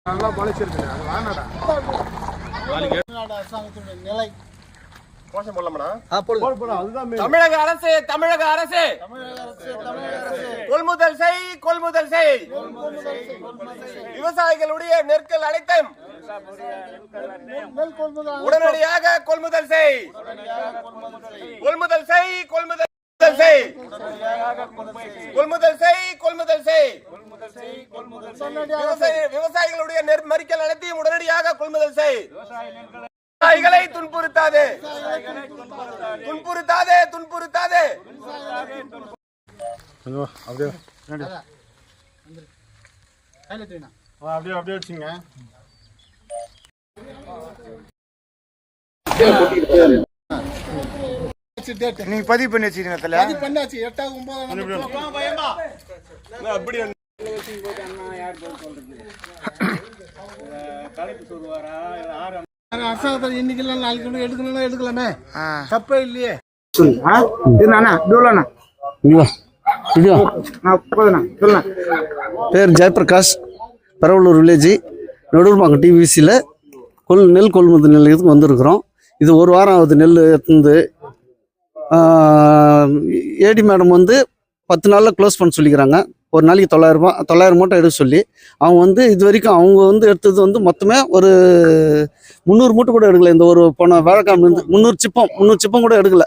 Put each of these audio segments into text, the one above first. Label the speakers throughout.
Speaker 1: நல்லா மலைச்சிருக்கு அது வானடா
Speaker 2: அரசாங்கத்துடைய நிலை
Speaker 1: கோஷம் போடலாமா?
Speaker 2: அதுதான்
Speaker 3: தமிழக அரசு கொள்முதல் செய் விவசாயிகளுடைய நெற்கள் அனைத்தும் உடனடியாக கொள்முதல் செய் விவசாயிகளுடைய நெற்மறிக்கல் அனைத்தையும் உடனடியாக கொள்முதல் செய். விவசாயிகளை துன்புறுத்தாதே.
Speaker 1: அப்படியே வச்சுங்க.
Speaker 2: நீங்க பதிவு பண்ணி வச்சிருக்கீங்க தல?
Speaker 1: பதிவு பண்ணாச்சு. 8 9 அப்படி அரசாங்கத்தில் இன்னைக்கு இல்லை நாளைக்கு எடுக்கணும்னா எடுக்கலாமே, தப்பே இல்லையே.
Speaker 4: பேர் ஜெயபிரகாஷ், பரவலூர் வில்லேஜ், நடுவுமாக்கம் டிவிசியில் நெல் கொள்முதல் நிலையத்துக்கு வந்திருக்கிறோம். இது ஒரு வாரம் ஆகுது நெல் எடுத்து. ஏடி மேடம் வந்து 10 நாளில் க்ளோஸ் பண்ண சொல்லிக்கிறாங்க. ஒரு நாளைக்கு 900 மூட்டை எடுக்க சொல்லி அவங்க இது வரைக்கும் அவங்க எடுத்தது மொத்தமே ஒரு 300 மூட்டை கூட எடுக்கல. இந்த ஒரு போன வேலைக்காம 300 சிப்பம் கூட எடுக்கல.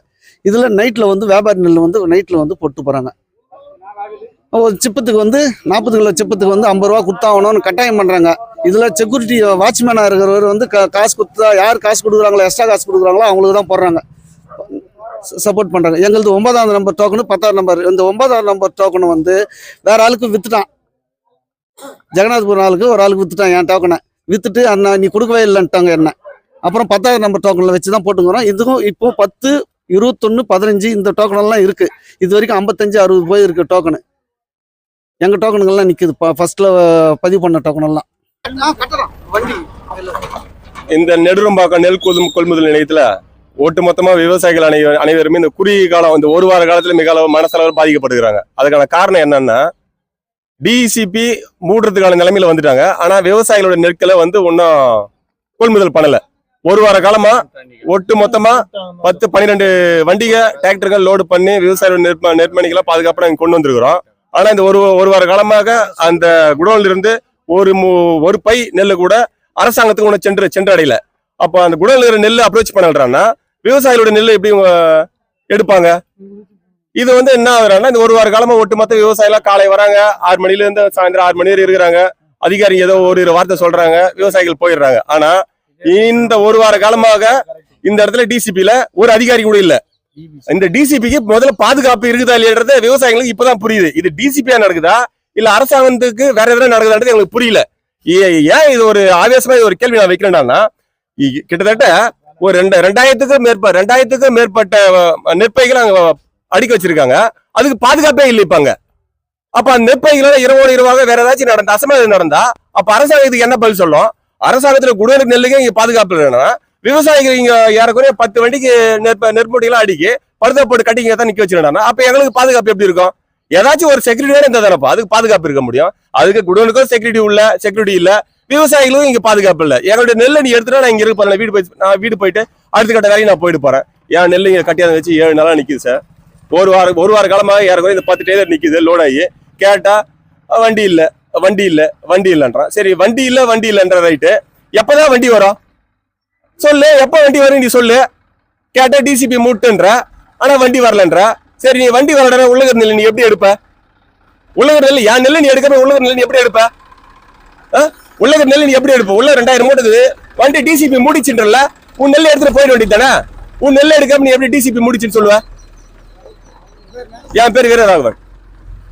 Speaker 4: இதில் நைட்டில் வியாபாரி நெல் நைட்டில் போட்டு போகிறாங்க. ஒரு சிப்பத்துக்கு 40 கிலோ சிப்பத்துக்கு 50 ரூபா கொடுத்தாகணும்னு கட்டாயம் பண்ணுறாங்க. இதில் செக்யூரிட்டி வாட்ச்மேனாக இருக்கிறவர் காசு கொடுத்தா யார் காசு கொடுக்குறாங்களோ, எக்ஸ்ட்ரா காசு கொடுக்குறாங்களோ அவங்களுக்கு தான் போடுறாங்க, சப்போர்ட் பண்ணுறாங்க. எங்களது 9ஆவது நம்பர் டோக்கனு 10ஆவது நம்பர். இந்த 9ஆவது நம்பர் டோக்கனு வேற ஆளுக்கு விற்றுட்டான். ஜெகநாதபுரம் ஆளுக்கு ஒரு ஆளுக்கு விற்றுட்டான் என் டோக்கனை. விற்றுட்டு அண்ணா நீ கொடுக்கவே இல்லைன்ட்டாங்க என்ன. அப்புறம் 10ஆவது நம்பர் டோக்கனில் வச்சு தான் போட்டுக்கிறோம். இதுக்கும் இப்போ 10, 21, 15 இந்த டோக்கனெல்லாம் இருக்குது. இது வரைக்கும் 55, 60 போயிருக்கு டோக்கனு. எங்கள் டோக்கனுங்கள்லாம் நிற்குது. ஃபர்ஸ்ட்டில் பதிவு பண்ண டோக்கனெல்லாம்.
Speaker 3: இந்த நெடுரம்பாக்கம் நெல் கொள்முதல் நிலையத்தில் ஒட்டுமொத்தமா விவசாயிகள் அனைவருமே இந்த குறுகிய காலம் இந்த ஒரு வார காலத்துல மிக அளவு மனசளவில் பாதிக்கப்படுகிறாங்க. அதுக்கான காரணம் என்னன்னா, டிசிபி மூடுறதுக்கான நிலைமையில வந்துட்டாங்க. ஆனா விவசாயிகளோட நெற்களை ஒன்னும் கொள்முதல் பண்ணல. ஒரு வார காலமா ஒட்டு மொத்தமா 10, 12 வண்டிகை டிராக்டர்கள் லோடு பண்ணி விவசாயிகளோட நெற்மணிகளை பாதுகாப்பாக கொண்டு வந்திருக்கிறோம். ஆனா இந்த ஒரு வார காலமாக அந்த குடோன்ல இருந்து ஒரு பை நெல்லு கூட அரசாங்கத்துக்கு ஒன்று சென்றடையல. அப்ப அந்த குடோன்ல நெல் அப்ரோச் பண்ணலான்னா விவசாயிகளோட நெல் எப்படி எடுப்பாங்க? இது என்ன ஆகுறாங்கன்னா, இந்த ஒரு வார காலமா ஒட்டுமொத்த விவசாயிகள் காலை வராங்க, 6 மணில இருந்து சாயந்தரம் 6 மணி வரை இருக்கிறாங்க. அதிகாரி ஏதோ ஒரு வார்த்தை சொல்றாங்க, விவசாயிகள் போயிடுறாங்க. ஆனா இந்த ஒரு வார காலமாக இந்த இடத்துல டிசிபில ஒரு அதிகாரி கூட இல்ல. இந்த டிசிபிக்கு முதல்ல பாதுகாப்பு இருக்குதா இல்லையன்றது விவசாயிகளுக்கு இப்பதான் புரியுது. இது டிசிபியா நடக்குதா இல்ல அரசாங்கத்துக்கு வேற எதுவும் நடக்குதான்றது எங்களுக்கு புரியல. ஏன் இது ஒரு ஆவேசமா இது ஒரு கேள்வி நான் வைக்கிறேன்னா, கிட்டத்தட்ட ஒரு 2000க்கும் மேற்பட்ட நெற்பைகளை அங்க அடுக்கி வச்சிருக்காங்க. அதுக்கு பாதுகாப்பே இல்லைப்பாங்க. அப்ப அந்த நெற்பைகளை இரவாக வேற ஏதாச்சும் அசம்பாவிதம் நடந்தா அப்ப அரசாங்கத்துக்கு என்ன பதில் சொல்லும்? அரசாங்கத்துல குடோனுக்கு நெல்லுக்கு இங்க பாதுகாப்பு இல்லைன்னா விவசாயிகள் இங்க ஏறக்குறைய 10 வண்டிக்கு நெற்பொடிகளை அடிக்கி படுத்த போட்டு கட்டிங்க தான் நிக்க வச்சிருக்காங்க. அப்ப எங்களுக்கு பாதுகாப்பு எப்படி இருக்கும்? ஏதாச்சும் ஒரு செக்யூரிட்டியோட இருந்தா தானப்பா அதுக்கு பாதுகாப்பு இருக்க முடியும். அதுக்கு குடோனுக்கும் செக்யூரிட்டி இல்ல, விவசாயிகளுக்கும் இங்க பாதுகாப்பு இல்ல. எங்களுடைய நெல்லை நீ எடுத்துட்டா நான் இங்க இருக்க நான் வீடு போயிட்டு அடுத்த கட்ட வேலையை நான் போயிட்டு போறேன். என் நெல் இங்க கட்டியாத வச்சு 7 நாளா நிக்குது சார். ஒரு வார காலமாக ஏறக்குறைய இந்த 10 டேலர் நிக்குது லோட் ஆகி. கேட்டா வண்டி இல்லைன்றான். சரி வண்டி இல்லைன்ற ரைட்டு, எப்பதான் வண்டி வரும் சொல்லு, எப்ப வண்டி வரும் நீ சொல்லு. கேட்டா டிசிபி மூட்டுன்ற, ஆனா வண்டி வரலன்ற. சரி நீ வண்டி வரல உள்ளகர் நெல் நீ எப்படி எடுப்ப? உள்ளகர் நெல் என் நெல் நீ எடுக்காம உள்ளகர் நெல் நீ எப்படி எடுப்ப? உள்ளகர் நெல் நீ எப்படி எடுப்ப? உள்ள 2000 மூட்டை வண்டி டிசிபி மூடிச்சுன்றல, உன் நெல் எடுத்துட்டு போயிட வேண்டியது தானே. உன் நெல் எடுக்காம நீ எப்படி டிசிபி மூடிச்சுன்னு சொல்லுவ? என் பேர் வீரராகவன்.